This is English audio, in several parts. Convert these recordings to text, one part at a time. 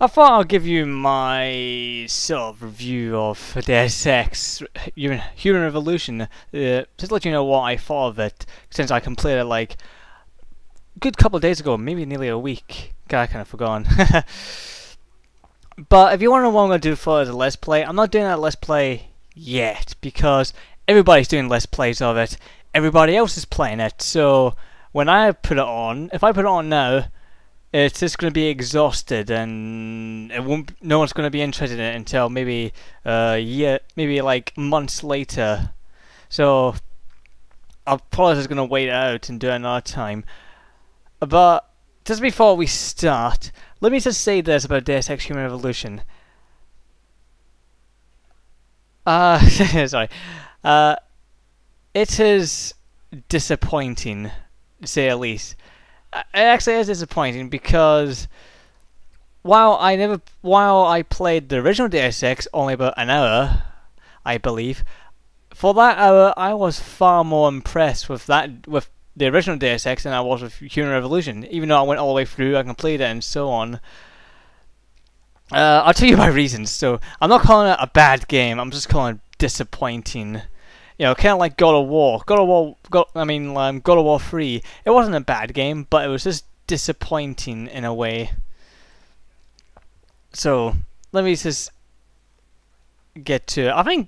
I thought I'll give you my sort of review of Deus Ex Human Revolution, just to let you know what I thought of it, since I completed it like a good couple of days ago, maybe nearly a week. God, I kind of forgotten. But if you want to know what I'm going to do for as a Let's Play, I'm not doing a Let's Play yet, because everybody's doing Let's Plays of it, everybody else is playing it, so when I put it on, if I put it on now, it's just going to be exhausted, and it won't. No one's going to be interested in it until maybe a year, maybe like months later. So I'm probably just going to wait it out and do it another time. But just before we start, let me just say this about Deus Ex Human Revolution. Sorry. It is disappointing, to say the least. It actually is disappointing because while I played the original Deus Ex only about an hour, I believe, for that hour I was far more impressed with the original Deus Ex than I was with Human Revolution. Even though I went all the way through, I completed it and so on. I'll tell you my reasons. So I'm not calling it a bad game. I'm just calling it disappointing. You know, kind of like God of War. God of War 3. It wasn't a bad game, but it was just disappointing in a way. So, let me just get to it. I think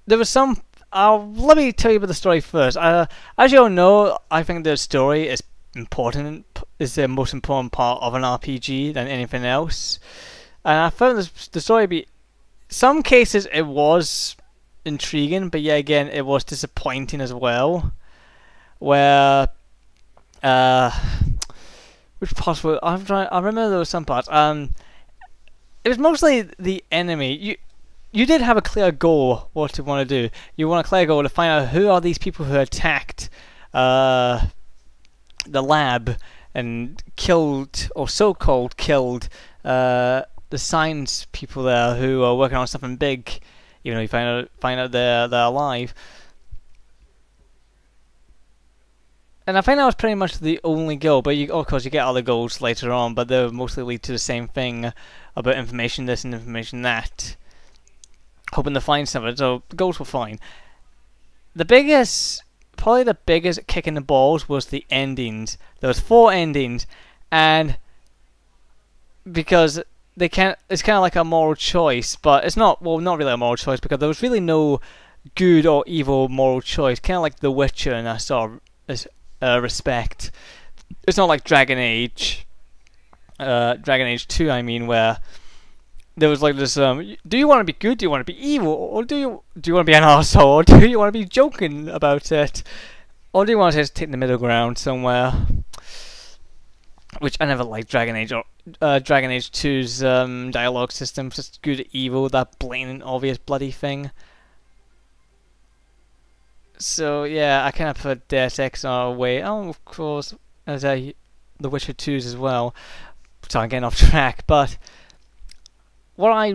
there was some... let me tell you about the story first. As you all know, I think the story is important. Is the most important part of an RPG than anything else. And I found the story be... Some cases it was intriguing, but yeah, again, it was disappointing as well. Where, which possible? I remember there was some parts. It was mostly the enemy. You did have a clear goal what you want to do. You want a clear goal to find out who are these people who attacked the lab and killed, or so-called killed, the science people there who are working on something big. You know, you find out they're alive, and I think that was pretty much the only goal. But of course, you get other goals later on, but they mostly lead to the same thing about information this and information that, hoping to find something. So the goals were fine. Probably the biggest kick in the balls was the endings. There was 4 endings, and because it's kind of like a moral choice, but it's not. Well, not really a moral choice, because there was really no good or evil moral choice. Kind of like The Witcher in that sort of respect. It's not like Dragon Age 2. I mean, where there was like this. Do you want to be good? Do you want to be evil? Or do you want to be an arsehole? Or do you want to be joking about it? Or do you want to just take the middle ground somewhere? Which I never liked Dragon Age or Dragon Age 2's dialogue system, just good evil, that blatant, obvious, bloody thing. So yeah, I kind of put Deus Ex away. Oh, of course, as The Witcher 2's as well. So I'm getting off track, but what I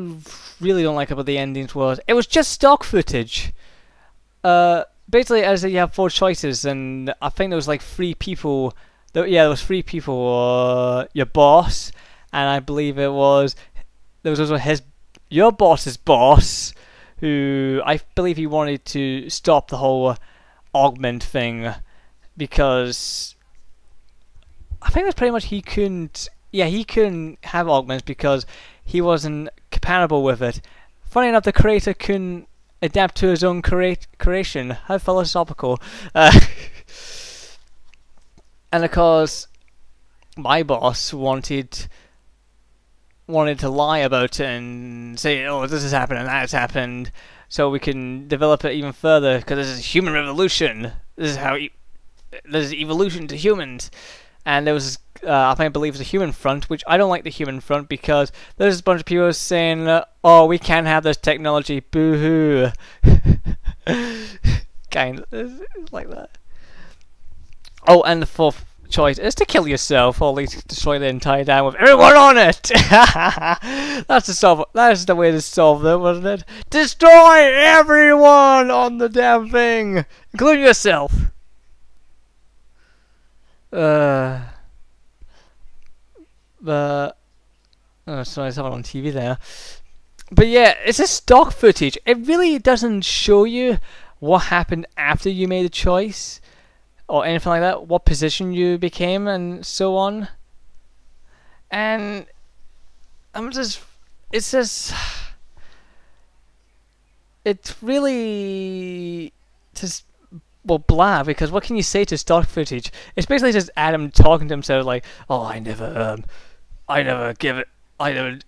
really don't like about the endings was it was just stock footage. Basically, as you have 4 choices, and I think there was like 3 people. There was 3 people. Your boss, and I believe there was also your boss's boss, who I believe he wanted to stop the whole augment thing, because I think that's pretty much he couldn't have augments because he wasn't compatible with it. Funny enough, the creator couldn't adapt to his own creation. How philosophical. And of course, my boss wanted to lie about it and say, oh, this has happened and that has happened, so we can develop it even further, because this is human revolution. This is evolution to humans. And there was, I believe it was a human front, which I don't like the human front, because there's a bunch of people saying, oh, we can't have this technology, boo-hoo. Kind of like that. Oh, and the 4th choice is to kill yourself, or at least destroy the entire town with everyone on it. That's the way to solve that, wasn't it? Destroy everyone on the damn thing, including yourself. But Oh, sorry, I saw it on TV there. But yeah, it's just stock footage. It really doesn't show you what happened after you made a choice or anything like that, what position you became and so on. And it's just, it's really just, well, blah, because what can you say to stock footage? It's basically just Adam talking to himself like, oh, I never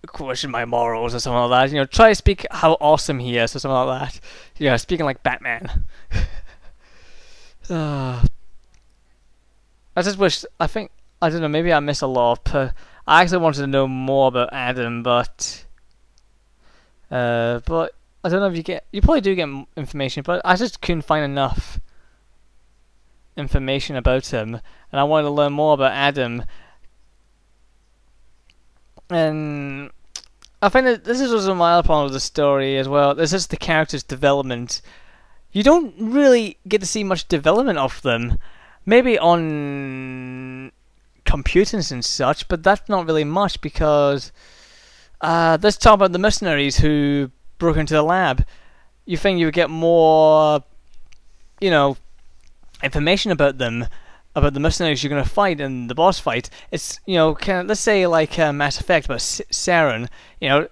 question my morals or something like that. You know, try to speak how awesome he is or something like that. You know, speaking like Batman. I just wish, I don't know, maybe I miss a lot of, I actually wanted to know more about Adam, but I don't know if you probably do get information, but I just couldn't find enough information about him, and I wanted to learn more about Adam. And I think that this is also my other problem with the story as well. This is the character's development. You don't really get to see much development of them. Maybe on computers and such, but that's not really much because let's talk about the mercenaries who broke into the lab. You think you would get more, you know, information about them, about the mercenaries you're going to fight in the boss fight. It's, you know, let's say like Mass Effect about Saren. You know,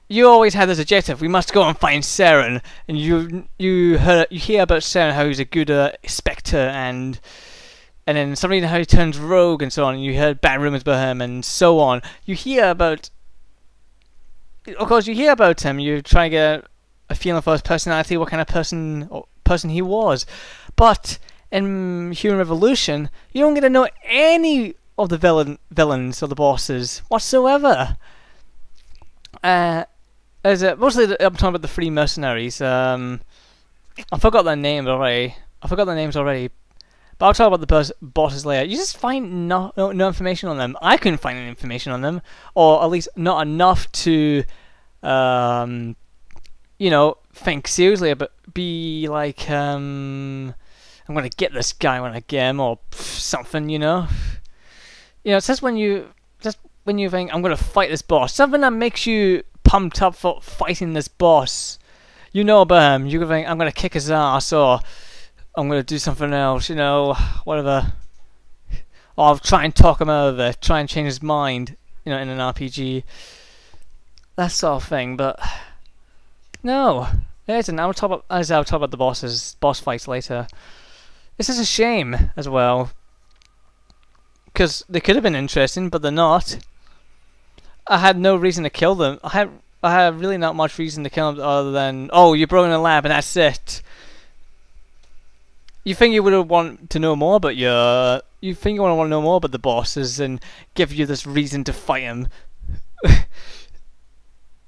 you always had this objective: we must go and find Saren. And you hear about Saren, how he's a good Spectre, and then somebody how he turns rogue and so on. You heard bad rumors about him and so on. You hear about, of course, you hear about him. You try to get a feeling for his personality, what kind of person he was, but in Human Revolution, you don't get to know any of the villains or the bosses whatsoever. Mostly I'm talking about the three mercenaries. I forgot their names already. But I'll talk about the bosses later. You just find no information on them. I couldn't find any information on them, or at least not enough to, you know, think seriously about. Be like, I'm gonna get this guy when I get him, or something. You know, it's just when you think I'm gonna fight this boss, something that makes you pumped up for fighting this boss. You know about him. You think I'm gonna kick his ass, or I'm gonna do something else. You know, whatever. Or I'll try and talk him out of it, try and change his mind. You know, in an RPG, that sort of thing. But no. I'll talk about the boss fights later. This is a shame as well, because they could have been interesting, but they're not. I had no reason to kill them. I had really not much reason to kill them other than, oh, you broke in a lab and that's it. You think you would want to know more about you think you want to know more about the bosses and give you this reason to fight them.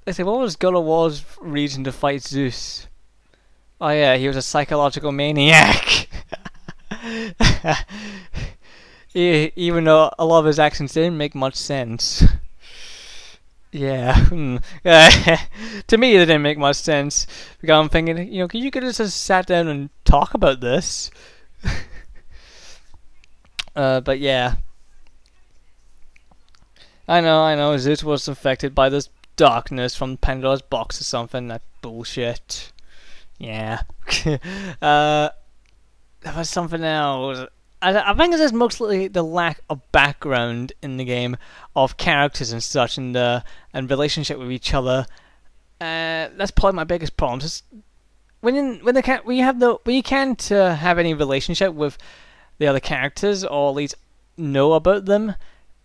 They say, what was God of War's reason to fight Zeus? Oh yeah, he was a psychological maniac. Even though a lot of his actions didn't make much sense. Yeah. To me, it didn't make much sense. Because I'm thinking, you know, you could have just sat down and talk about this. But yeah. I know, Zeus was infected by this darkness from Pandora's box or something. That bullshit. Yeah. There was something else. I think it's just mostly the lack of background in the game of characters and such, and relationship with each other. That's probably my biggest problem. Just when you can't have any relationship with the other characters, or at least know about them,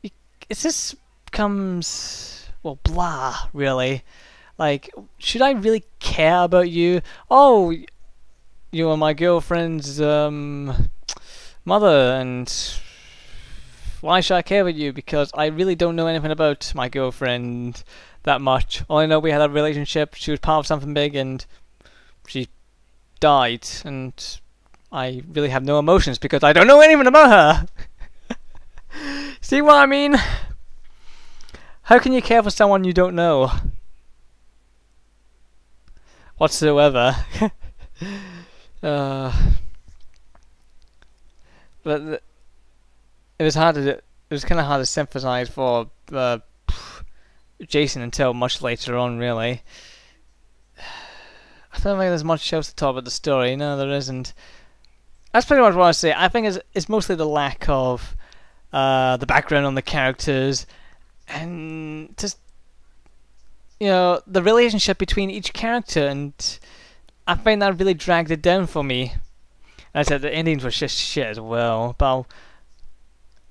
it just becomes, well, blah, really. Like, should I really care about you? Oh, you are my girlfriend's mother, and why should I care about you? Because I really don't know anything about my girlfriend that much. All I know, we had a relationship, she was part of something big, and she died, and I really have no emotions because I don't know anything about her. See what I mean? How can you care for someone you don't know whatsoever? But it was kind of hard to sympathize for Jason until much later on, really. I don't think there's much else to talk about the story. No, there isn't. That's pretty much what I say. I think it's mostly the lack of the background on the characters, and just the relationship between each character, and I think that really dragged it down for me. And I said the endings were just shit as well. But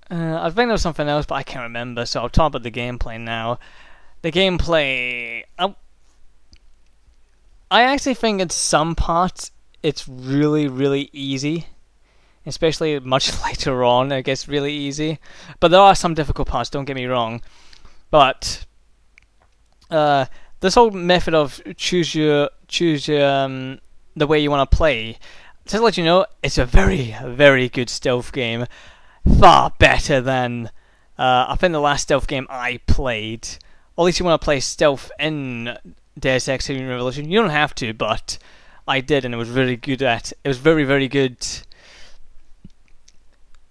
I think there was something else, but I can't remember. So I'll talk about the gameplay now. The gameplay, I actually think in some parts it's really, really easy. Especially much later on, it gets really easy. But there are some difficult parts, don't get me wrong. But this whole method of choose your the way you want to play, just to let you know, it's a very, very good stealth game. Far better than I think the last stealth game I played. Or at least you want to play stealth in Deus Ex Human Revolution. You don't have to, but I did, and it was very good at. It was very, very good.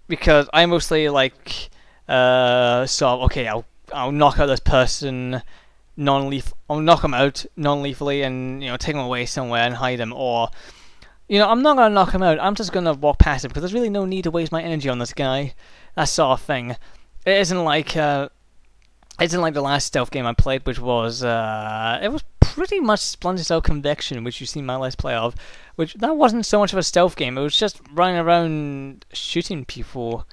Because I mostly like okay, I'll knock out this person I'll knock him out non-lethally and take him away somewhere and hide him, or I'm not gonna knock him out. I'm just gonna walk past him because there's really no need to waste my energy on this guy. That sort of thing. It isn't like the last stealth game I played, which was it was pretty much Splinter Cell Conviction, which you've seen my Let's Play of, which that wasn't so much of a stealth game. It was just running around shooting people,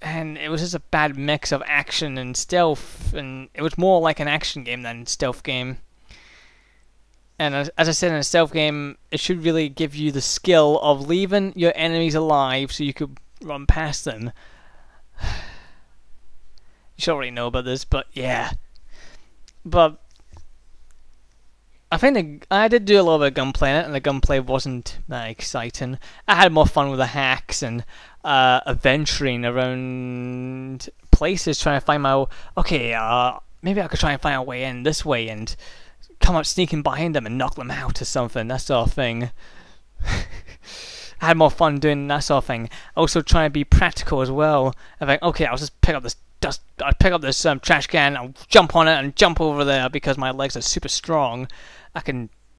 and it was just a bad mix of action and stealth, and it was more like an action game than a stealth game. And as I said, in a stealth game, it should really give you the skill of leaving your enemies alive so you could run past them. You should already know about this, but yeah. But I think I did do a little bit of gunplay in it, and the gunplay wasn't that exciting. I had more fun with the hacks and adventuring around places, trying to find my maybe I could try and find a way in this way and come up sneaking behind them and knock them out or something, that sort of thing. I had more fun doing that sort of thing. Also trying to be practical as well. I think, okay, I'll just pick up this trash can, I'll jump on it and jump over there because my legs are super strong. I can